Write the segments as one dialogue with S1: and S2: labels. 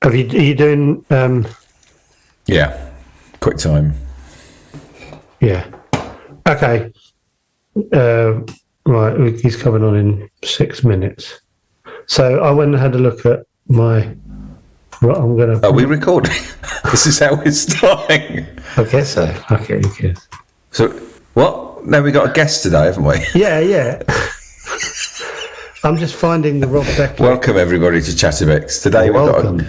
S1: Are you doing?
S2: Yeah, quick time.
S1: Yeah. Okay. Right, he's coming on in 6 minutes. So I went and had a look at my. Right, I'm gonna.
S2: Are we recording? This is how we're starting.
S1: I guess so. Okay. Yes.
S2: So what? No, we got a guest today, haven't we?
S1: Yeah. I'm just finding the Rob Beck.
S2: Welcome everybody to Chatterbox. Today we've got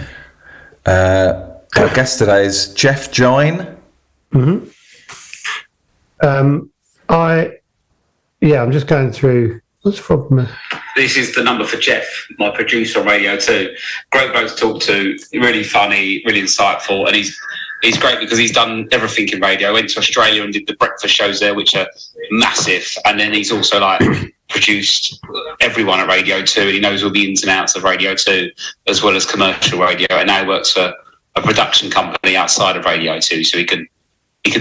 S2: our guest today is Jeff Gine.
S1: Mm-hmm. I'm just going through. What's the problem?
S3: This is the number for Jeff, my producer on Radio 2. Great bloke to talk to, really funny, really insightful, and he's great because he's done everything in radio. Went to Australia and did the breakfast shows there, which are massive, and then he's also produced everyone at Radio 2, and he knows all the ins and outs of Radio 2 as well as commercial radio, and now works for a production company outside of Radio 2, so he can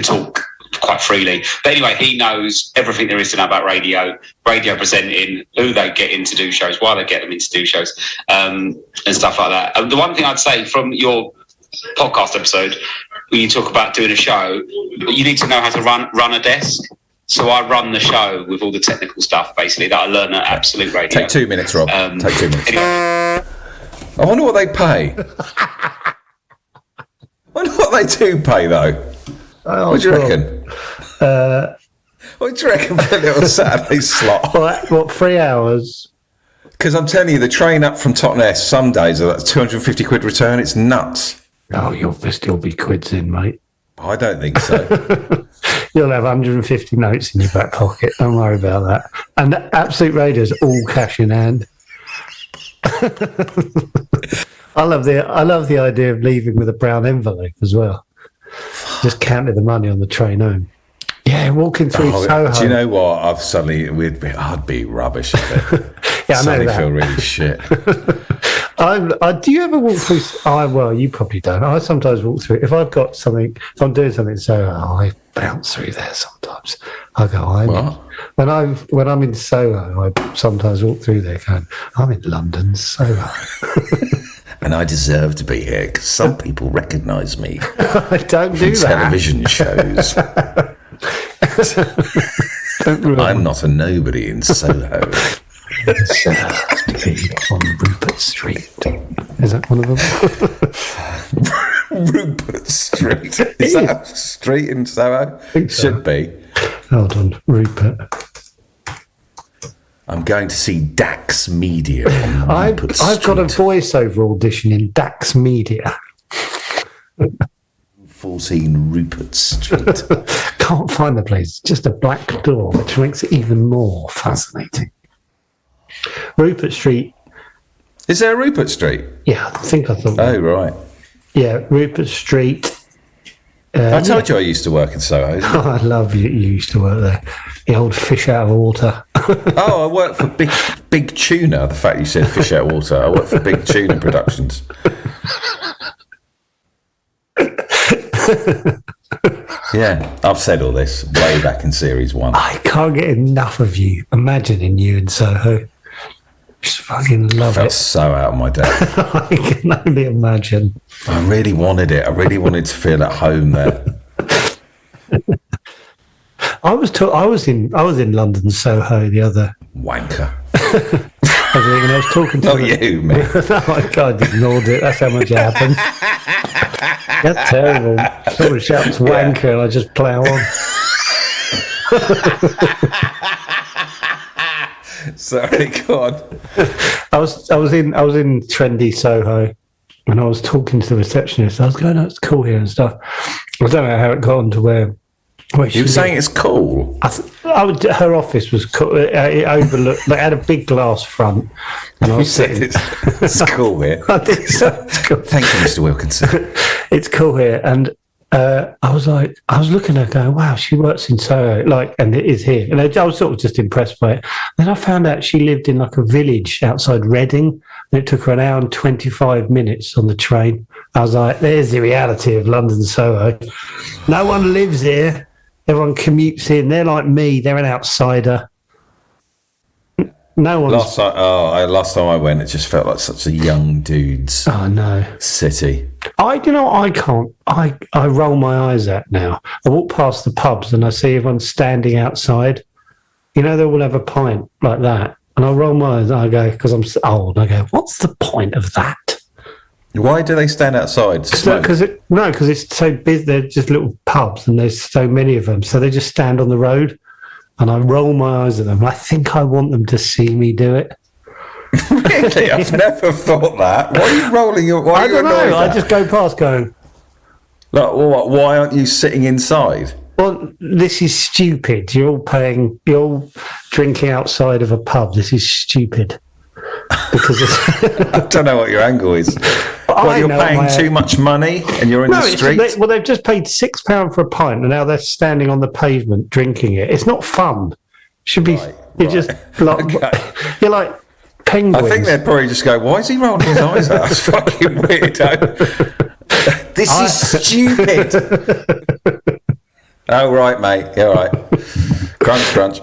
S3: talk quite freely. But anyway, he knows everything there is to know about radio presenting, who they get in to do shows, why they get them in to do shows, and stuff like that. The one thing I'd say from your podcast episode, when you talk about doing a show, you need to know how to run a desk. So I run the show with all the technical stuff, basically, that I learn at Absolute Radio.
S2: Take 2 minutes, Rob. Take 2 minutes.
S3: Anyway.
S2: I wonder what they pay. I wonder what they do pay, though. What do you reckon? What do you reckon for a little Saturday slot?
S1: What, 3 hours?
S2: Because I'm telling you, the train up from Totnes some days are £250 return. It's nuts.
S1: Oh, you'll still be quids in, mate.
S2: I don't think so.
S1: You'll have 150 notes in your back pocket. Don't worry about that. And Absolute Radio's all cash in hand. I love the idea of leaving with a brown envelope as well. Just counting the money on the train home. Yeah, walking through Soho.
S2: Do you know what? I'd be rubbish at it.
S1: Yeah, I know that.
S2: Feel really shit.
S1: Do you ever walk through? Well, you probably don't. I sometimes walk through. If I'm doing something in Soho, I bounce through there sometimes. I go, when I'm in Soho, I sometimes walk through there going, I'm in London, Soho.
S2: And I deserve to be here because some people recognise me.
S1: I don't do that.
S2: Television shows. I'm not a nobody in Soho.
S1: On Rupert Street. Is that one of
S2: them? Rupert Street. Is that a street in Soho? Should be.
S1: Hold on, Rupert.
S2: I'm going to see Dax Media.
S1: I've got a voiceover audition in Dax Media.
S2: 14 Rupert Street.
S1: Can't find the place. Just a black door, which makes it even more fascinating. Rupert Street.
S2: Is there a Rupert Street?
S1: Yeah, I thought.
S2: Oh, right.
S1: Yeah, Rupert Street.
S2: I told you I used to work in Soho.
S1: I love you used to work there. The old fish out of water.
S2: I work for Big Tuna. The fact you said fish out of water. I work for Big Tuna Productions. Yeah, I've said all this way back in series 1.
S1: I can't get enough of you. Imagining you in Soho. Just fucking love it.
S2: I felt so out of my depth.
S1: I can only imagine.
S2: I really wanted it. I really wanted to feel at home there.
S1: I was in London, Soho the other
S2: wanker.
S1: I was talking to
S2: you, mate.
S1: No, I ignored it. That's how much it happened. That's terrible. Someone shouts wanker and I just plough on.
S2: Sorry, go on.
S1: I was in trendy Soho and I was talking to the receptionist. I was going, "Oh, it's cool here and stuff." I don't know how it got on to where
S2: you were saying it's cool.
S1: Her office was cool. It overlooked. They had a big glass front, and I was sitting.
S2: It's cool here.
S1: I think so. It's cool.
S2: Thank you, Mr. Wilkinson.
S1: It's cool here, and I was looking at her going, "Wow, she works in Soho," and it is here. And I was sort of just impressed by it. Then I found out she lived in like a village outside Reading, and it took her an hour and 25 minutes on the train. I was like, "There's the reality of London Soho. No one lives here. Everyone commutes in. They're like me. They're an outsider." No one's...
S2: Last time I went, it just felt like such a young dude's city. I can't. I roll my eyes at now. I walk past the pubs and I see everyone standing outside. They all have a pint like that. And I roll my eyes and I go, because I'm old, I go, what's the point of that? Why do they stand outside?
S1: Because it's so busy. They're just little pubs and there's so many of them. So they just stand on the road. And I roll my eyes at them. I think I want them to see me do it.
S2: Really? I've never thought that. Why are you rolling your...
S1: I don't know. I just go past going...
S2: Why aren't you sitting inside?
S1: Well, this is stupid. You're all drinking outside of a pub. This is stupid. Because
S2: I don't know what your angle is. You're paying too much money and you're in the street?
S1: They've just paid £6 for a pint and now they're standing on the pavement drinking it. It's not fun. Should be... just like... You're like penguins.
S2: I think they'd probably just go, why is he rolling his eyes at us? Fucking weirdo. This is stupid. Oh, right, mate. Yeah, all right. Crunch, crunch.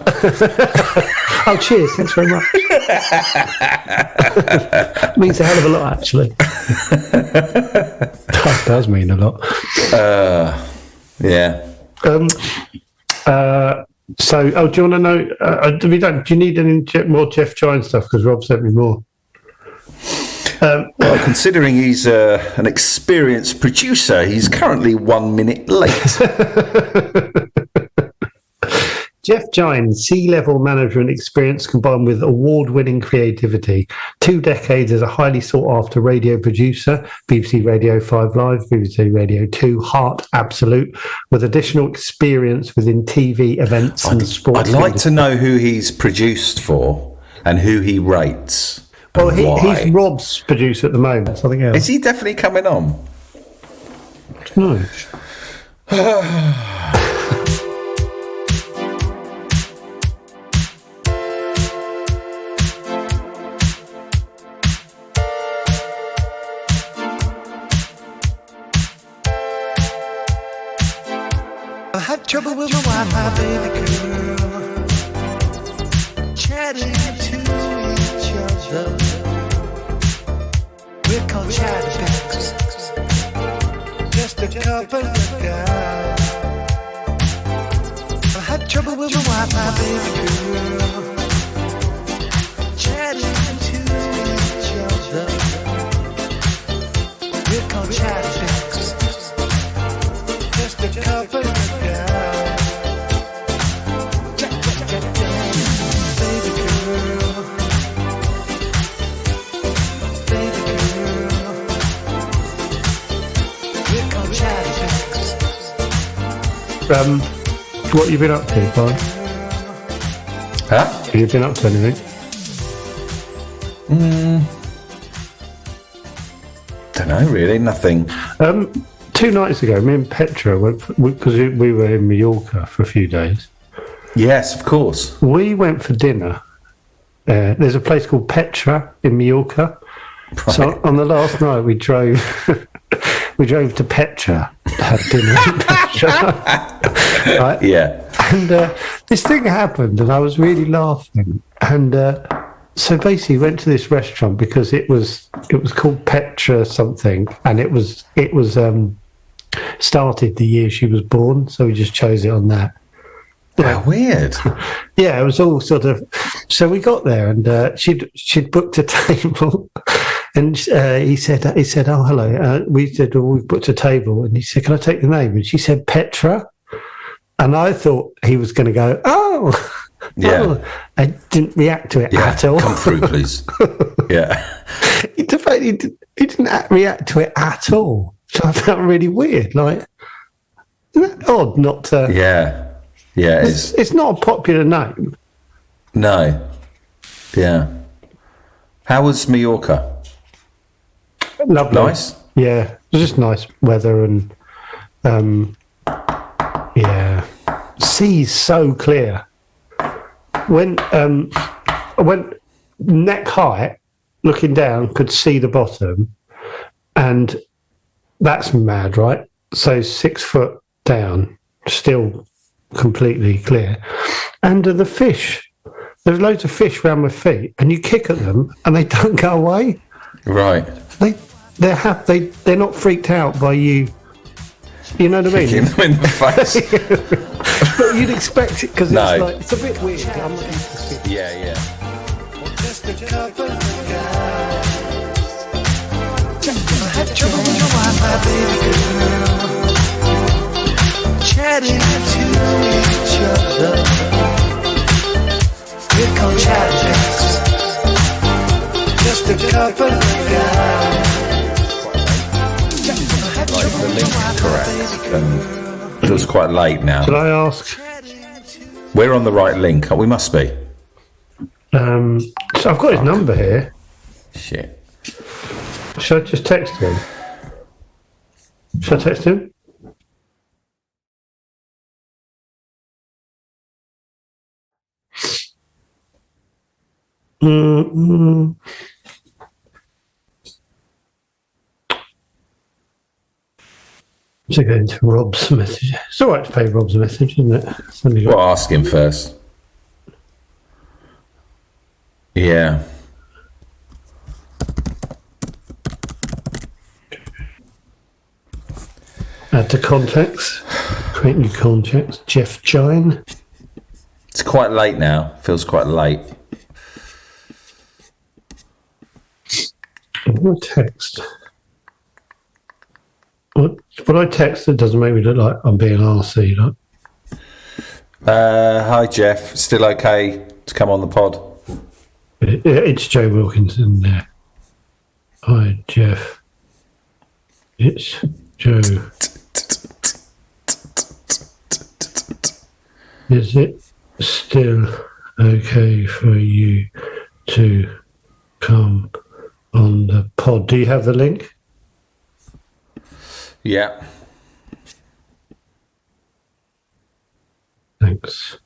S1: Oh, cheers. Thanks very much. Means a hell of a lot, actually. That does mean a lot.
S2: Yeah.
S1: So, do you want to know? Do you need any more Jeff Giant stuff? Because Rob sent me more.
S2: Well, considering he's an experienced producer, he's currently 1 minute late.
S1: Jeff Giant's C-level management experience combined with award-winning creativity. 2 decades as a highly sought-after radio producer, BBC Radio 5 Live, BBC Radio 2, Heart Absolute, with additional experience within TV events and sports.
S2: I'd like to know who he's produced for and who he rates.
S1: Well, he's Rob's producer at the moment. Something else.
S2: Is he definitely coming on?
S1: No.
S4: I had trouble with my Wi-Fi, baby girl, chatting to each other. We're called chatterbacks, just a couple of guys. I had trouble with my Wi-Fi, baby girl, chatting to each other. We're called chatterbacks, just a couple of guys.
S1: What have you been up to, Brian?
S2: Huh?
S1: Have you been up to anything?
S2: Don't know, really. Nothing.
S1: 2 nights ago, me and Petra went, because we were in Mallorca for a few days.
S2: Yes, of course.
S1: We went for dinner. There's a place called Petra in Mallorca. Right. So on the last night, we drove to Petra to have dinner in Petra. Right?
S2: Yeah.
S1: And this thing happened, and I was really laughing. And so basically, went to this restaurant because it was called Petra something, and it was started the year she was born, so we just chose it on that.
S2: How weird.
S1: Yeah, it was all sort of. So we got there, and she'd booked a table, and he said, "Oh, hello." We said, "Well, we've booked a table," and he said, "Can I take the name?" And she said, "Petra," and I thought he was going to go, "Oh."
S2: Yeah.
S1: Oh, I didn't react to it at all.
S2: Come through, please. Yeah.
S1: He didn't react to it at all. So I felt really weird. Like, isn't that odd not to...
S2: Yeah. Yeah, it is.
S1: It's not a popular name.
S2: No. Yeah. How was Mallorca?
S1: Lovely.
S2: Nice?
S1: Yeah. It was just nice weather and... yeah. Sea's so clear. When neck height, looking down, could see the bottom, and that's mad, right? So 6 foot down, still completely clear, and the fish there's loads of fish around my feet, and you kick at them, and they don't go away.
S2: Right.
S1: They're not freaked out by you. You know what I mean?
S2: Kicking them in the face.
S1: But you'd expect it because
S2: No.
S1: it's a bit weird. I'm not used to speaking.
S2: Yeah.
S4: Just a couple of guys. Had trouble with your wife, my baby girl. Chatting to each other. Here come chatterbox. Just a couple of guys.
S2: Like the link's correct. It was quite late now.
S1: Should I ask?
S2: We're on the right link. We must be.
S1: So I've got his number here.
S2: Shit.
S1: Should I just text him? Should I text him? To go into Rob's message. It's all right to pay Rob's message, isn't it?
S2: Well, ask him first. Yeah.
S1: Add to contacts. Create new contacts. Jeff Gine.
S2: It's quite late now. Feels quite late.
S1: What text? What I text that doesn't make me look like I'm being arsey, like.
S2: Hi, Jeff. Still okay to come on the pod?
S1: It's Joe Wilkinson there. Hi, Jeff. It's Joe. Is it still okay for you to come on the pod? Do you have the link?
S2: Yeah.
S1: Thanks.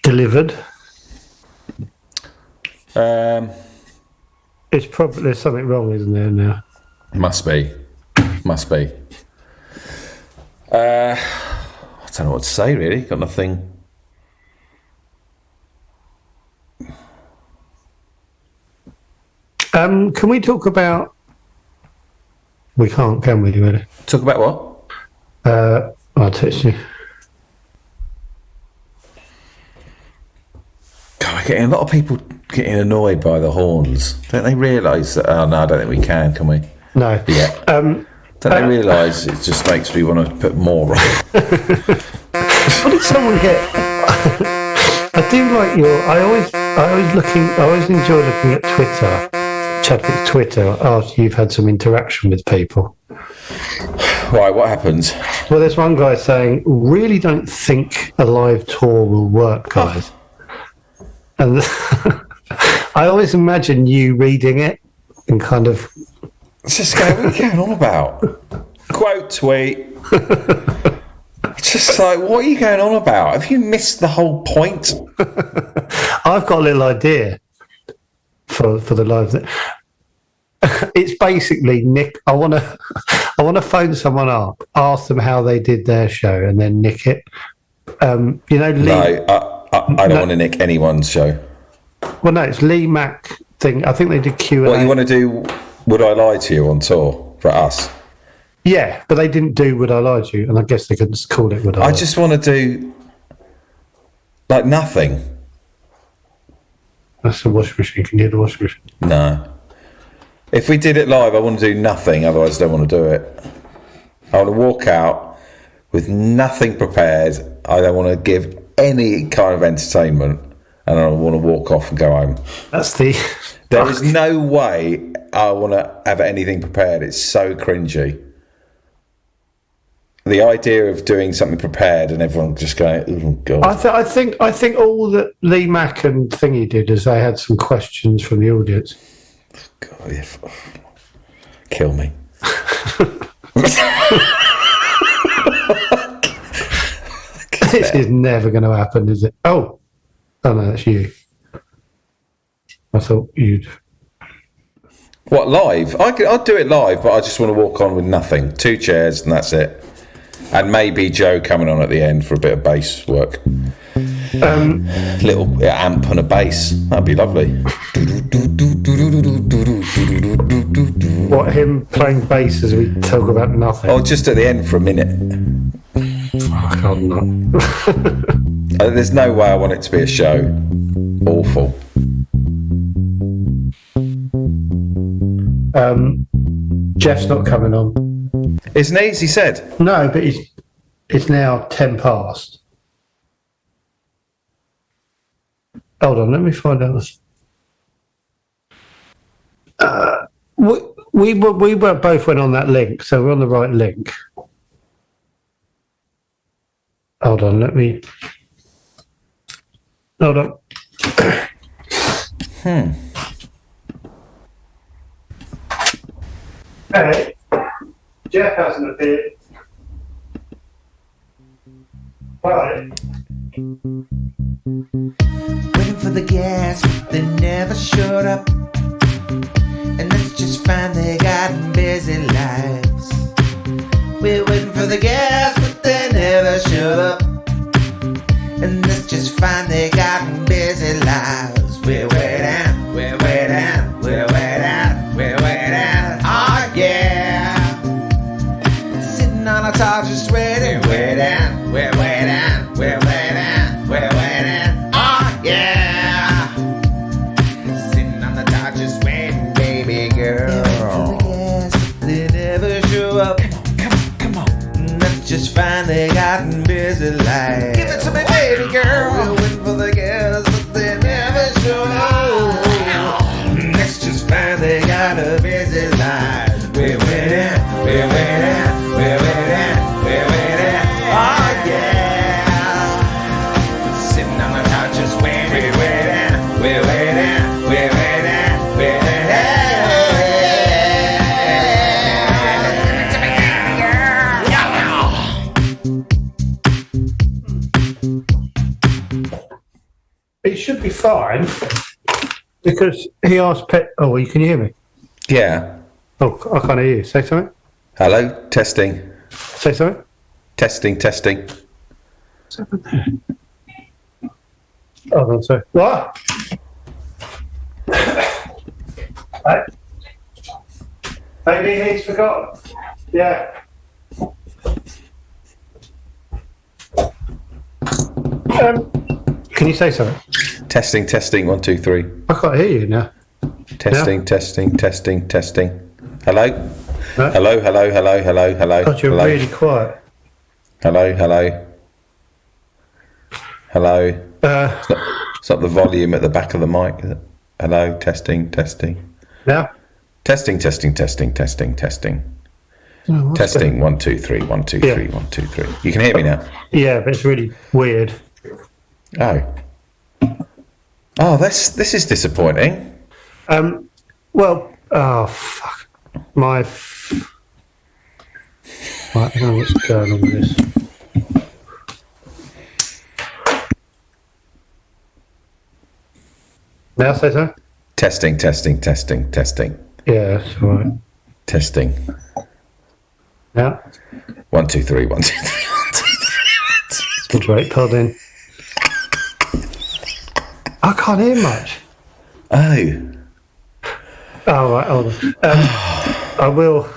S1: Delivered. It's probably there's something wrong, isn't there now?
S2: Must be. I don't know what to say really. Got nothing.
S1: Can we talk about? We can't, can we? Really?
S2: Talk about what?
S1: I'll text you.
S2: God, I'm getting a lot of people getting annoyed by the horns. Don't they realise that? Oh no, I don't think we can we?
S1: No.
S2: Yeah. Don't they realise it just makes me want to put more on?
S1: What did someone get? I do like your. I always enjoy looking at Twitter. Chadwick's Twitter after you've had some interaction with people.
S2: Why? What happens?
S1: Well, there's one guy saying, "Really don't think a live tour will work, guys." And I always imagine you reading it and kind of
S2: just go, what are you going on about? Quote tweet. Just like, what are you going on about? Have you missed the whole point?
S1: I've got a little idea for the live. It's basically nick. I want to phone someone up, ask them how they did their show, and then nick it. Lee,
S2: no, I don't want to nick anyone's show.
S1: Well, no, it's Lee Mack thing. I think they did Q&A.
S2: What you want to do? Would I lie to you on tour for us?
S1: Yeah, but they didn't do Would I Lie to You, and I guess they couldn't call it Would I Lie.
S2: I just want to do like nothing.
S1: That's the washing machine. Can you hear the washing machine?
S2: No. If we did it live, I want to do nothing. Otherwise, I don't want to do it. I want to walk out with nothing prepared. I don't want to give any kind of entertainment, and I want to walk off and go home.
S1: That's the.
S2: There is no way I want to have anything prepared. It's so cringy. The idea of doing something prepared and everyone just going, "Oh God!"
S1: I think all that Lee Mack and Thingy did is they had some questions from the audience.
S2: God, yeah. Kill me.
S1: This is never going to happen, is it? Oh no, that's you. I thought you'd.
S2: What, live? I'd do it live, but I just want to walk on with nothing. 2 chairs and that's it. And maybe Joe coming on at the end for a bit of bass work. Little amp and a bass. That'd be lovely.
S1: What, him playing bass as we talk about nothing?
S2: Oh, just at the end for a minute.
S1: I can't not.
S2: There's no way I want it to be a show. Awful.
S1: Jeff's not coming on.
S2: Isn't he? He said.
S1: No, but it's now 10 past. Hold on, let me find out. We both went on that link, so we're on the right link. Hold on, hold on. Hey, Jeff hasn't appeared. Right.
S4: Waiting for the gas, but they never showed up. And it's just fine, they got busy lives. We're waiting for the gas, but they never showed up. And it's just fine, they got busy lives. We're waiting, we're waiting, we're waiting, we're waiting. Oh yeah. Sitting on a tar just waiting, waiting, we're waiting, we're waiting, we're waiting. Oh yeah. Sitting on the tar just waiting, baby girl. They never show up. Come on. That's just fine, they got busy lives. Give it to me, baby girl. We're waiting for the gas, but they never show up. That's just fine, they got a busy lives. We're waiting, we're waiting, we're waiting, we're waiting. Oh yeah. Sitting on the couch just waiting, we're waiting, we're waiting, we're waiting, we're waiting.
S1: It should be fine because he asked Pet. Oh, well, can you hear me?
S2: Yeah.
S1: Oh, I can't hear you. Say something.
S2: Hello? Testing.
S1: Say something.
S2: Testing.
S1: What's happened there? Oh, I'm sorry. What? Hey? Maybe he's forgotten. Yeah. Can you say something?
S2: Testing. 1, 2, 3.
S1: I can't hear you now.
S2: Testing. Hello?
S1: No?
S2: Hello.
S1: God, you're
S2: Hello.
S1: really quiet.
S2: Hello. It's not the volume at the back of the mic, is it? Hello, testing.
S1: Now?
S2: Testing.
S1: Oh,
S2: Testing. 1, 2, 3. 1, 2, 3.
S1: Yeah.
S2: 1, 2, 3. You can hear me now?
S1: Yeah, but it's really weird.
S2: Oh, this is disappointing.
S1: Well, oh, fuck. Right, I don't know what's going on with this. Now say so?
S2: Testing.
S1: Yeah, that's all right.
S2: Testing.
S1: Now?
S2: 1, 2, 3. 1, 2, 3. 1, 2, 3.
S1: Great pudding. I can't hear much.
S2: Oh,
S1: right, hold on. I will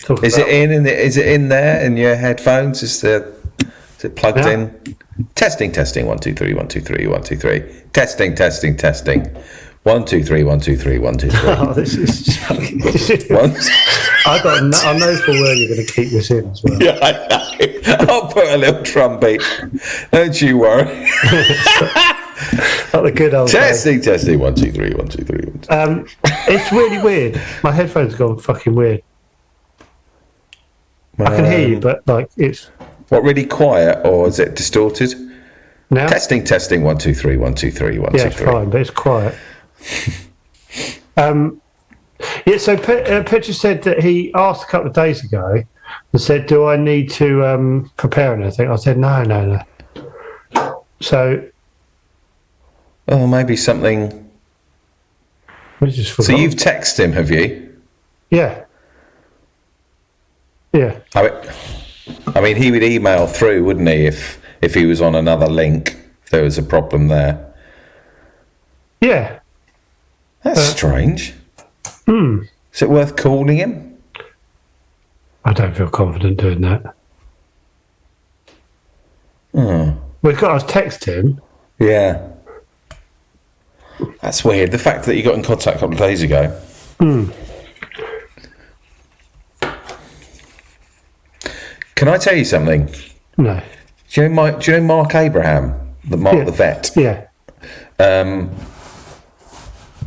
S1: talk
S2: is
S1: about
S2: it is it in there in your headphones? Is it plugged in? Testing. 1, 2, 3. 1, 2, 3. 1, 2, 3. Testing. 1, 2, 3. 1, 2, 3. 1, 2, 3.
S1: Oh, this is fucking...
S2: One.
S1: I know full well you're going to keep this in as well.
S2: Yeah, I know. I'll put a little drum beat. Don't you worry.
S1: Like the good old
S2: Testing. 1, 2, 3. 1, 2, 3. 1, 2.
S1: It's really weird. My headphones gone fucking weird. I can hear you, but like it's...
S2: What, really quiet, or is it distorted?
S1: Now?
S2: Testing. 1, 2, 3. 1, 2, 3. 1, 2, 3.
S1: Yeah, it's fine, but it's quiet. Yeah, so Petra said that he asked a couple of days ago and said, do I need to prepare anything? I said, no. So...
S2: Oh, maybe something...
S1: We just
S2: So
S1: forgot.
S2: you've texted him, have you?
S1: Yeah. Yeah.
S2: I mean, he would email through, wouldn't he, if he was on another link, there was a problem there.
S1: Yeah.
S2: That's strange. Is it worth calling him?
S1: I don't feel confident doing that. We've got to text him.
S2: Yeah. That's weird. The fact that you got in contact a couple of days ago. Can I tell you something?
S1: No.
S2: Do you know Mark Abraham? The vet?
S1: Yeah.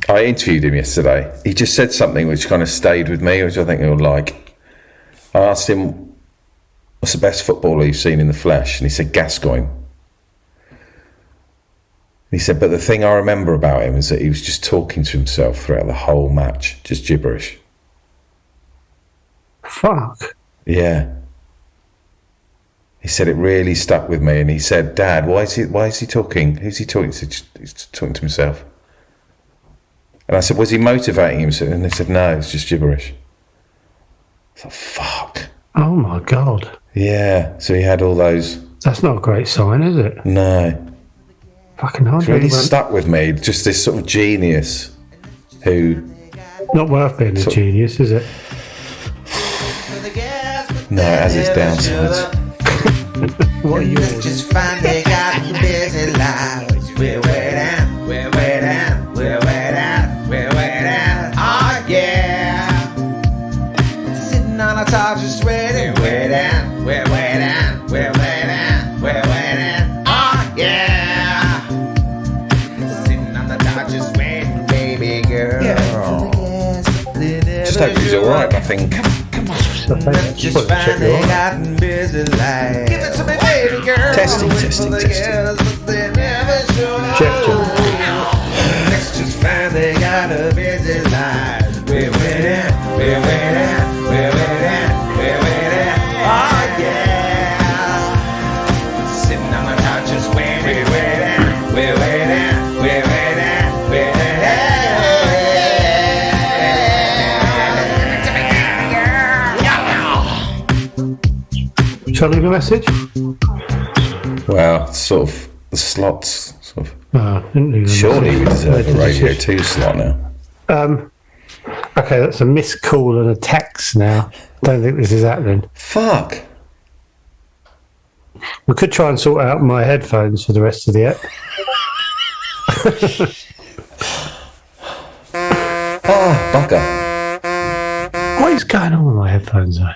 S2: I interviewed him yesterday. He just said something which kind of stayed with me, which I think you'll like. I asked him, what's the best footballer you've seen in the flesh? And he said, Gascoigne. He said, but the thing I remember about him is that he was just talking to himself throughout the whole match, just gibberish.
S1: Fuck.
S2: Yeah. He said it really stuck with me, and he said, Dad, why is he talking? Who's he talking to? He's talking to himself. And I said, was he motivating himself? And they said, no, it's just gibberish. I thought, fuck.
S1: Oh my God.
S2: Yeah, so he had all those.
S1: That's not a great sign, is it?
S2: No.
S1: Fucking hard.
S2: It's really stuck with me, just this sort of genius who...
S1: Not worth being a genius, is it?
S2: No, it has its downsides.
S1: What are you
S4: Let's just find they got busy lives. We're way down, we're way down, we're way down, we're way down. Oh yeah. Sitting on a couch just waiting. Way down, we're way down, we're way down, we're way down. Oh yeah. Sitting on the couch just waiting, baby girl.
S2: Just hope he's alright, I think.
S4: Let's just find they got busy lives. Give it to me, baby girl.
S2: Testing.
S4: Let's just find they got a busy life. We're waiting, we're waiting, we're waiting, we're waiting. Oh yeah. Sitting on the couch just waiting, we're waiting, we're waiting, we're waiting, we're waiting.
S1: Shall I leave a message?
S2: Well, sort of the slots. Sort of. Surely we deserve a Radio 2 slot now.
S1: Okay, that's a missed call and a text now. Don't think this is happening.
S2: Fuck.
S1: We could try and sort out my headphones for the rest of the app.
S2: Bugger.
S1: What is going on with my headphones, though?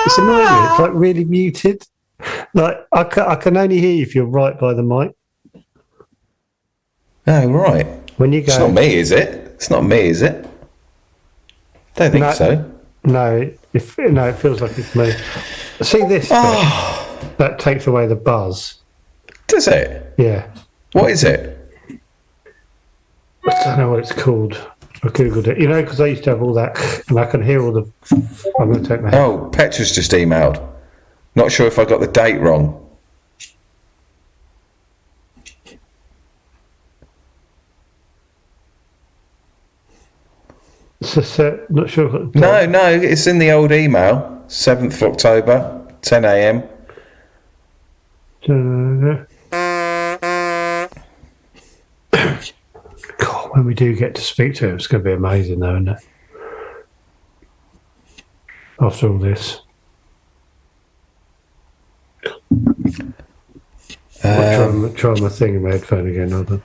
S1: It's annoying. It's like really muted. Like I can only hear you if you're right by the mic.
S2: Oh, right.
S1: When you go,
S2: it's not me, is it? It's not me, is it? Don't think so.
S1: No, it feels like it's me. See this bit? That takes away the buzz.
S2: Does it?
S1: Yeah.
S2: What is it?
S1: I don't know what it's called. I googled it. You know, because I used to have all that, and I can hear all the. I'm going to take my head.
S2: Oh, Petra's just emailed. Not sure if I got the date wrong.
S1: Not sure.
S2: No, it's in the old email. 7th of October, 10 a.m.
S1: God, when we do get to speak to him, it's going to be amazing, though, isn't it? After all this. Try my thing in my headphone again, hold on.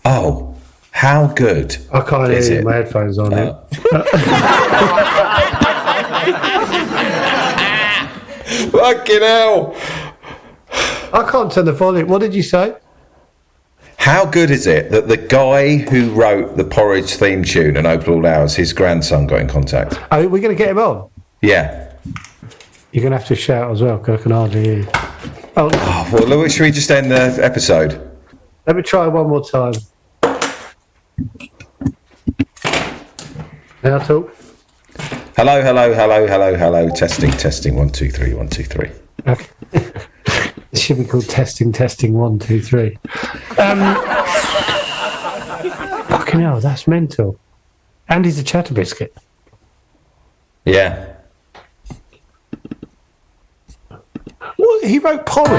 S2: Oh, how good.
S1: I can't hear you, my headphones on it.
S2: Fucking hell.
S1: I can't turn the volume. What did you say?
S2: How good is it that the guy who wrote the Porridge theme tune and Open All Hours, his grandson got in contact?
S1: Oh, we're going to get him on?
S2: Yeah.
S1: You're going to have to shout as well, because I can hardly hear you.
S2: Oh, well, should we just end the episode?
S1: Let me try one more time. Now talk.
S2: Hello, hello, hello, hello, hello. Testing, testing. 1, 2, 3, 1, 2, 3.
S1: Okay. It should be called testing, 1, 2, 3. Fucking hell, that's mental. And he's a chatter biscuit.
S2: Yeah.
S1: Well, he wrote Porridge.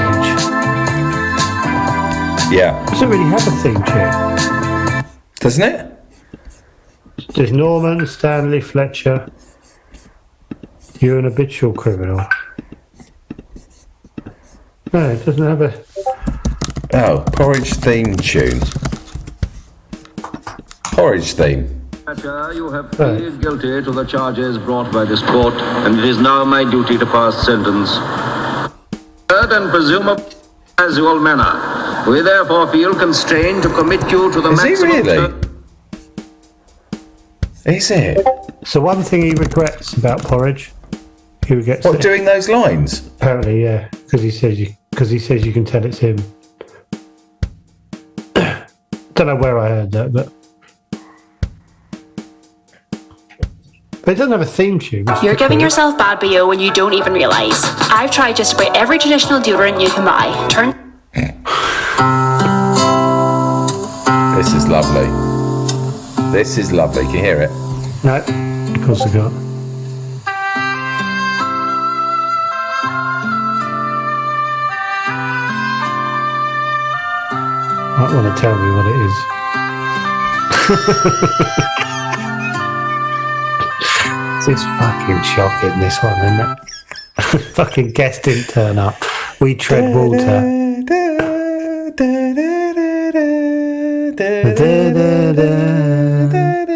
S2: Yeah.
S1: Doesn't really have a theme tune.
S2: Doesn't it?
S1: There's Norman, Stanley, Fletcher. You're an habitual criminal. No, it doesn't have a...
S2: Oh, Porridge theme tune. Porridge theme.
S5: You have pleaded guilty to the charges brought by this court, and it is now my duty to pass sentence. And presumably casual manner. We therefore feel constrained to commit you to the maximum...
S2: Is he really? Is it?
S1: So one thing he regrets about Porridge, he regrets...
S2: What, doing those lines?
S1: Apparently, yeah, because he says you can tell it's him. Don't know where I heard that, but it doesn't have a theme tune.
S6: You're giving yourself bad BO when you don't even realise. I've tried just about every traditional deodorant you can buy.
S2: This is lovely. This is lovely. Can you hear it?
S1: No, of course I can't. Might want to tell me what it is. It's fucking shocking, this one, isn't it? Fucking guest didn't turn up. We tread water.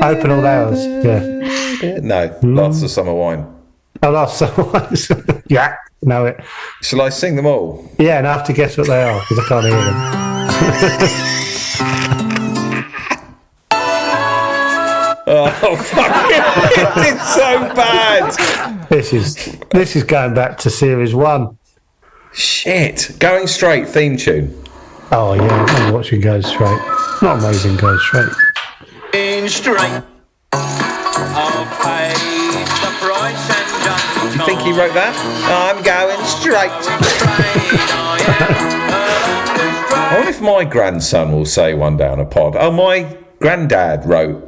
S1: Open all hours, yeah.
S2: No, lots of summer wine.
S1: Oh, last someone. Yeah, know it.
S2: Shall I sing them all?
S1: Yeah, and I have to guess what they are because I can't hear them.
S2: Oh, fucking it's so bad.
S1: This is going back to series 1.
S2: Shit. Going Straight theme tune.
S1: Oh yeah, I'm watching Go Straight. Not amazing, Go Straight.
S5: Going straight. I'll pay the price and just...
S2: Do you think he wrote that? I'm going straight. I wonder if my grandson will say one day on a pod, oh, my granddad wrote,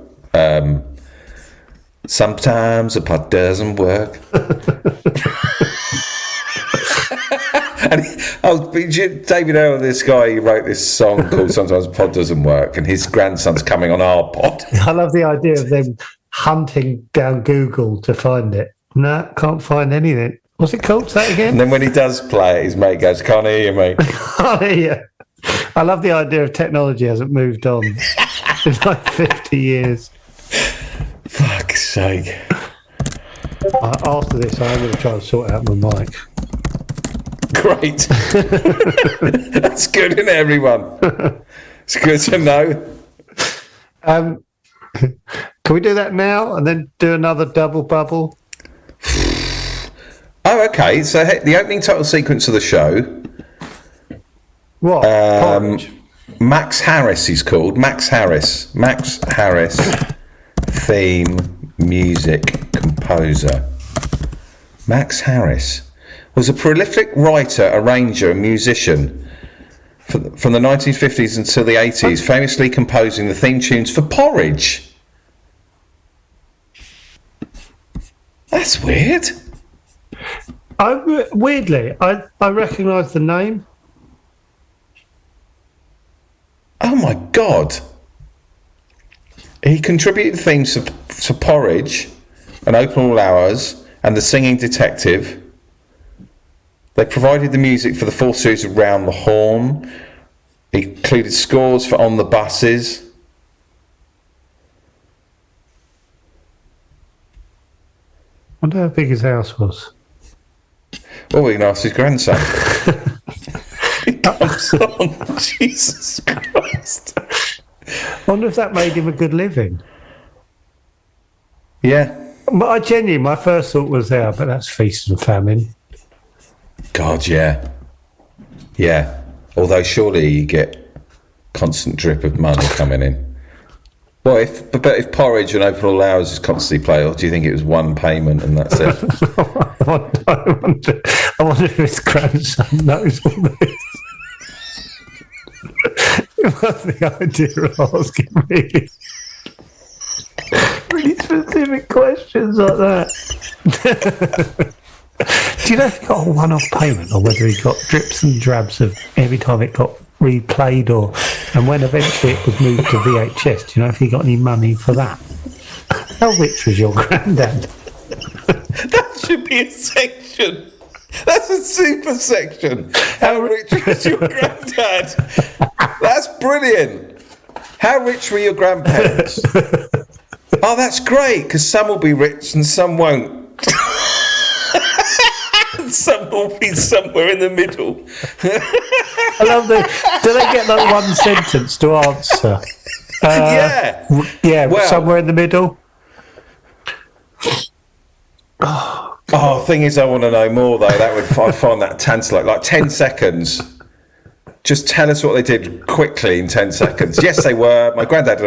S2: sometimes a pod doesn't work. And David Earl, this guy, he wrote this song called Sometimes a Pod Doesn't Work, and his grandson's coming on our pod.
S1: I love the idea of them hunting down Google to find it. No, can't find anything. What's it called? Say that again?
S2: And then when he does play it, his mate goes, can't hear you, mate.
S1: Can't hear you. I love the idea of technology hasn't moved on. It's like 50 years.
S2: Fuck's sake.
S1: After this, I'm going to try and sort out my mic.
S2: Great. That's good, isn't it, everyone? It's good to know.
S1: Can we do that now and then do another double bubble?
S2: Oh, okay. So the opening title sequence of the show.
S1: What?
S2: Max Harris, he's called. Max Harris. Max Harris, theme music composer. Max Harris was a prolific writer, arranger, and musician from the 1950s until the 80s, famously composing the theme tunes for Porridge. That's weird.
S1: Weirdly, I recognise the name.
S2: Oh my God. He contributed themes to Porridge and Open All Hours and The Singing Detective. They provided the music for the 4th series of Round the Horn. He included scores for On the Buses.
S1: I wonder how big his house was.
S2: Well, we can ask his grandson. He comes on. Jesus Christ.
S1: I wonder if that made him a good living.
S2: Yeah.
S1: But my first thought was there, but that's feast and famine.
S2: God, yeah. Yeah. Although surely you get constant drip of money coming in. Well, if porridge and open all hours is constantly played, or do you think it was one payment and that's it?
S1: I wonder if his grandson knows all this. What's the idea of asking really specific questions like that? Do you know if he got a one-off payment or whether he got drips and drabs of every time it got replayed, and when eventually it was moved to VHS? Do you know if he got any money for that? How rich was your granddad?
S2: That should be a section. That's a super section. How rich was your granddad? That's brilliant. How rich were your grandparents? Oh, that's great, because some will be rich and some won't. Some will be somewhere in the middle.
S1: I love do they get like one sentence to answer? Yeah, well, somewhere in the middle.
S2: Thing is, I want to know more though. I'd find that tantalising. Like 10 seconds. Just tell us what they did quickly in 10 seconds. Yes, they were. My granddad.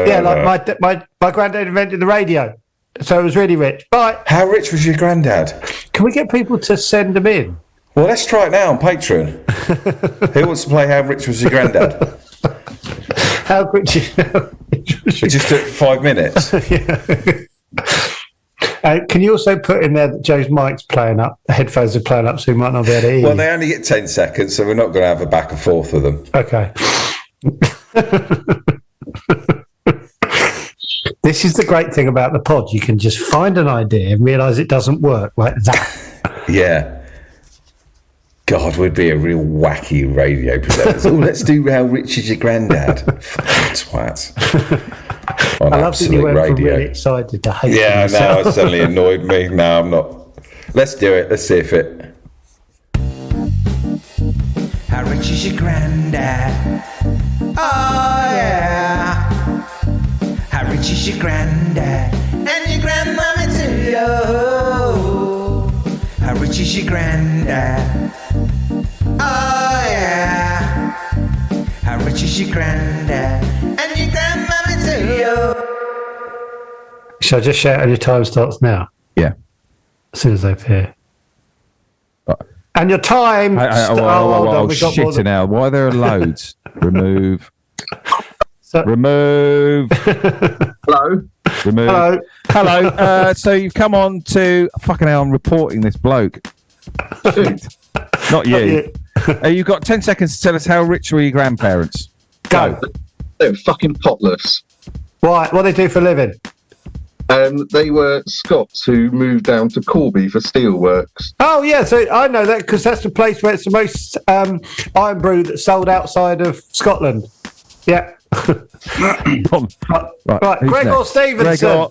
S1: Yeah, like my granddad invented the radio, so it was really rich. Bye.
S2: How rich was your granddad?
S1: Can we get people to send them in?
S2: Well, let's try it now on Patreon. Who wants to play How Rich Was Your Granddad?
S1: How rich was
S2: We just do it for 5 minutes.
S1: Can you also put in there that Joe's mic's playing up, the headphones are playing up, so we might not be able to hear you?
S2: Well, they only get 10 seconds, so we're not going to have a back and forth with them.
S1: Okay. This is the great thing about the pod. You can just find an idea and realise it doesn't work like that.
S2: Yeah. God, we'd be a real wacky radio presenter. Let's do How Rich Is Your Granddad? Fucking twat. On
S1: I love that you went
S2: radio.
S1: from really excited to hate
S2: Yeah,
S1: yourself.
S2: no, it suddenly annoyed me. No, I'm not. Let's do it. Let's see if it...
S4: How rich is your granddad? Oh yeah. How rich is your granddad? And your grandmama too. Oh. How rich is your granddad? Oh yeah. How rich is your granddad? And your grandmama too.
S1: Shall I just shout and your time starts now?
S7: Yeah.
S1: As soon as they appear. And your time...
S7: shit now. Why are there loads? Remove. Remove.
S8: Hello.
S7: Remove. Hello. So you've come on to... Fucking hell, I'm reporting this bloke. Not you. You've got 10 seconds to tell us how rich were your grandparents.
S1: Go.
S8: They were fucking potless.
S1: Why? What do they do for a living?
S8: They were Scots who moved down to Corby for steelworks.
S1: Oh, yeah, so I know that because that's the place where it's the most iron brew that's sold outside of Scotland. Yeah. Right. Gregor Stevenson.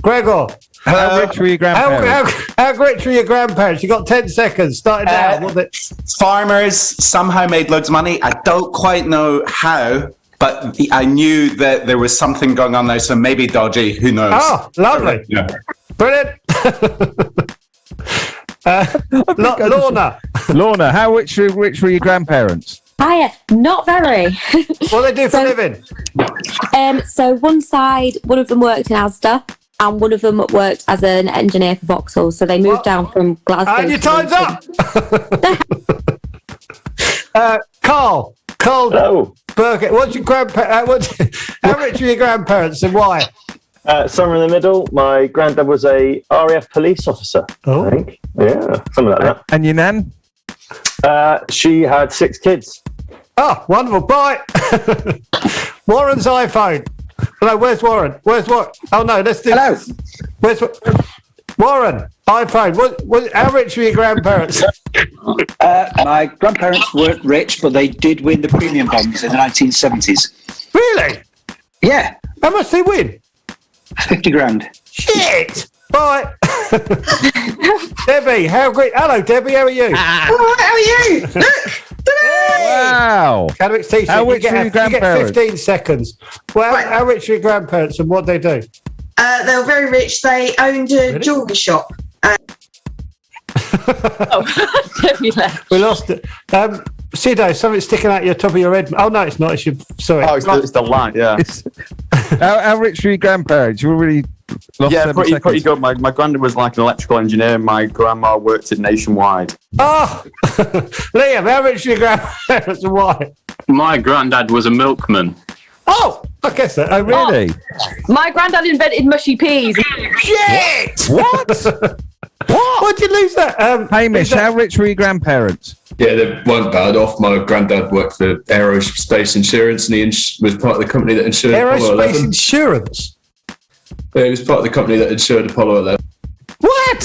S1: Gregor.
S7: How rich were your grandparents?
S1: How rich were your grandparents? You got 10 seconds. Starting now.
S9: Farmers somehow made loads of money. I don't quite know how, but I knew that there was something going on there, so maybe dodgy. Who knows?
S1: Oh, lovely.
S9: Yeah.
S1: Brilliant.
S7: Lorna, how rich were your grandparents?
S10: Hiya, not very.
S1: What do they do for a living?
S10: So one of them worked in Asda, and one of them worked as an engineer for Vauxhall. So they moved down from Glasgow.
S1: And your time's up. Carl.
S11: Hello.
S1: Burkett. What's your how rich were your grandparents and why?
S11: Somewhere in the middle. My granddad was a RAF police officer.
S1: Oh.
S11: I think. Yeah, something like that.
S7: And your nan?
S11: She had 6 kids.
S1: Oh, wonderful. Bye. Warren's iPhone. Hello, where's Warren? Oh, no, let's do...
S12: Hello.
S1: Where's Warren? iPhone. How rich were your grandparents?
S12: My grandparents weren't rich, but they did win the premium bonds in the 1970s.
S1: Really?
S12: Yeah.
S1: How much did they win?
S12: 50 grand.
S1: Shit. Bye. Debbie, hello, Debbie, how are you?
S13: How are you?
S7: Wow.
S1: Academics teacher,
S7: how rich were your grandparents?
S1: You get 15 seconds. Well,
S13: right.
S1: How rich were your grandparents and what they do?
S13: They were very rich. They owned a jewellery shop.
S1: We lost it. Sido, something sticking out your top of your head. Oh no, it's not. It's your. Sorry.
S14: Oh, it's the light. Yeah.
S7: How rich were your grandparents? You were really lost
S14: pretty good. My granddad was like an electrical engineer. My grandma worked at Nationwide.
S1: Oh, Liam, how rich were your grandparents and why?
S15: My granddad was a milkman.
S1: Oh, I guess that. Oh,
S7: really?
S16: My granddad invented mushy peas.
S1: Shit!
S7: What?
S1: Why'd you lose that?
S7: Hamish, how rich were your grandparents?
S17: Yeah, they weren't bad off. My granddad worked for aerospace insurance, and he was part of the company that insured Apollo 11.
S1: Aerospace insurance?
S17: Yeah, he was part of the company that insured Apollo 11.
S1: What?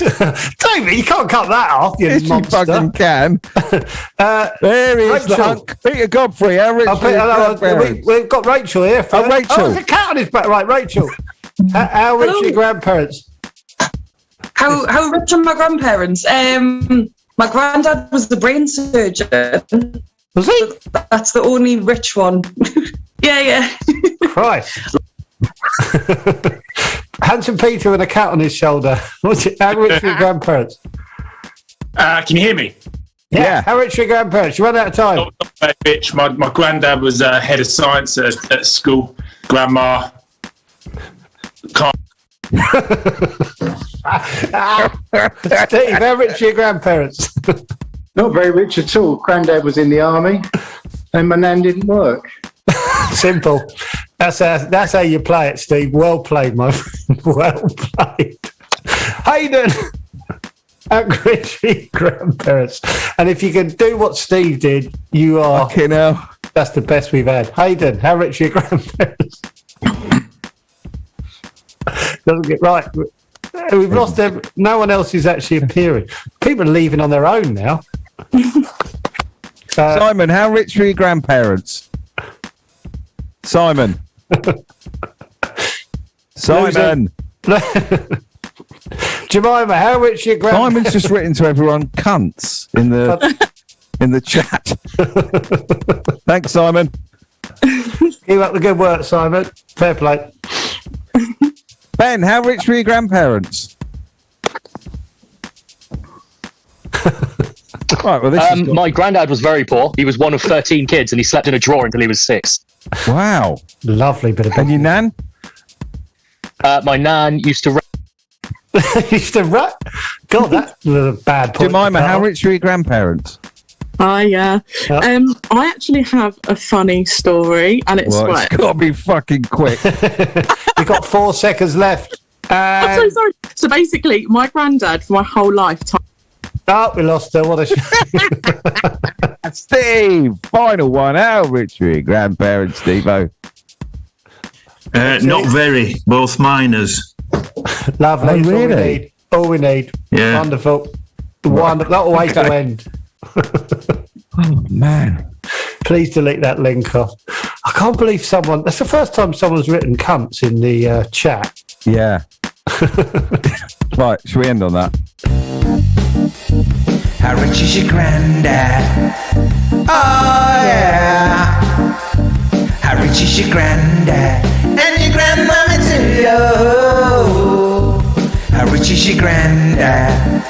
S1: David, you can't cut that off, you monster.
S7: You fucking can. There he is, the hunk. Peter Godfrey, how rich were your grandparents?
S1: We've got Rachel here.
S7: Oh, Rachel.
S1: Oh, there's a cat on his back. Right, Rachel. How rich are your grandparents?
S13: How rich are my grandparents? My granddad was the brain surgeon.
S1: Was he?
S13: That's the only rich one. Yeah.
S1: Christ. Handsome Peter with a cat on his shoulder. How rich are your grandparents?
S15: Can you hear me?
S1: Yeah. How rich are your grandparents? You run out of time.
S15: Not very rich. My granddad was head of science at school. Grandma can't.
S1: Steve, how rich are your grandparents?
S18: Not very rich at all. Grandad was in the army and my nan didn't work.
S1: Simple. That's how you play it, Steve. Well played, my friend. Well played. Hayden, how rich are your grandparents? And if you can do what Steve did, you are...
S7: Fucking hell.
S1: That's the best we've had. Hayden, how rich are your grandparents? Doesn't get right. We've lost them. No one else is actually appearing. People are leaving on their own now.
S7: Simon, how rich were your grandparents? Simon.
S1: Jemima, how rich are your grandparents?
S7: Simon's just written to everyone cunts in the chat. Thanks, Simon.
S1: Keep up the good work, Simon. Fair play.
S7: Ben, how rich were your grandparents? Right, well,
S19: my granddad was very poor. He was one of 13 kids, and he slept in a drawer until he was 6.
S7: Wow,
S1: lovely bit of.
S7: And your nan?
S19: My nan used to.
S1: Used to rap. God, that was a bad point.
S7: Jemima, how rich were your grandparents?
S20: I actually have a funny story, and it's
S7: It's got to be fucking quick.
S1: You've got 4 seconds left.
S20: I'm so sorry. So basically, my granddad for my whole lifetime.
S1: Oh, we lost her. What a shame.
S7: Steve, final one. How rich were your grandparents, Steve-O?
S21: Not very. Both miners.
S1: Lovely.
S7: Oh, really?
S1: All we need.
S21: Yeah.
S1: Wonderful. Wonderful. That'll way to end.
S7: Oh, man.
S1: Please delete that link off. I can't believe someone... That's the first time someone's written cunts in the chat.
S7: Yeah. Right, should we end on that?
S4: How rich is your granddad? Oh, yeah. How rich is your granddad? And your grandmama too. Oh, how rich is your granddad?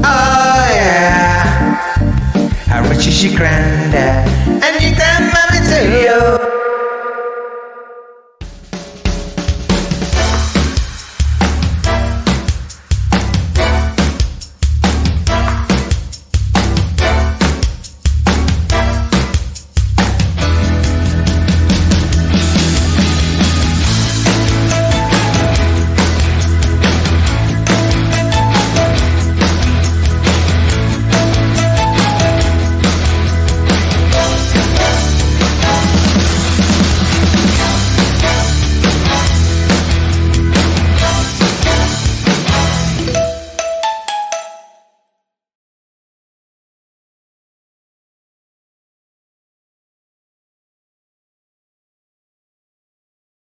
S4: Oh, yeah. How rich is your granddad? And your grandmama